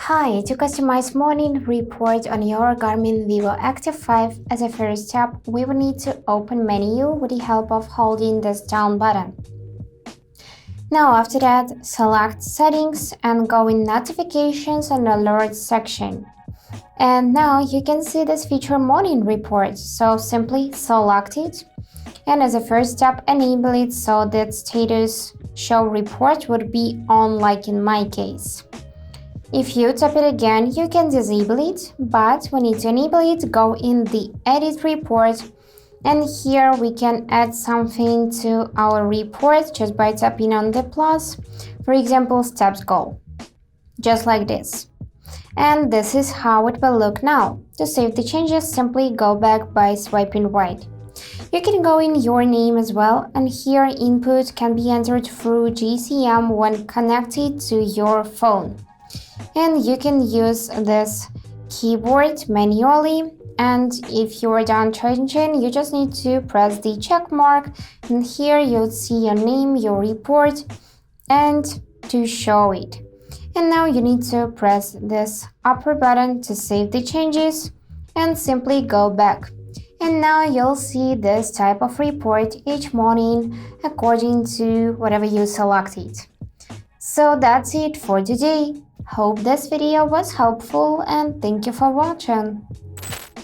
Hi, to customize morning report on your Garmin Vivoactive 5, as a first step, we will need to open menu with the help of holding this down button. Now after that, select settings and go in notifications and alerts section. And now you can see this feature morning report, so simply select it. And as a first step, enable it so that status show report would be on, like in my case. If you tap it again, you can disable it, but we need to enable it, go in the edit report, and here we can add something to our report just by tapping on the plus, for example, steps goal, just like this. And this is how it will look now. To save the changes, simply go back by swiping right. You can go in your name as well, and here input can be entered through GCM when connected to your phone. And you can use this keyboard manually, and if you're done changing, you just need to press the check mark, and here you'll see your name, your report, and to show it. And now you need to press this upper button to save the changes and simply go back. And now you'll see this type of report each morning according to whatever you selected. So that's it for today. Hope this video was helpful and thank you for watching.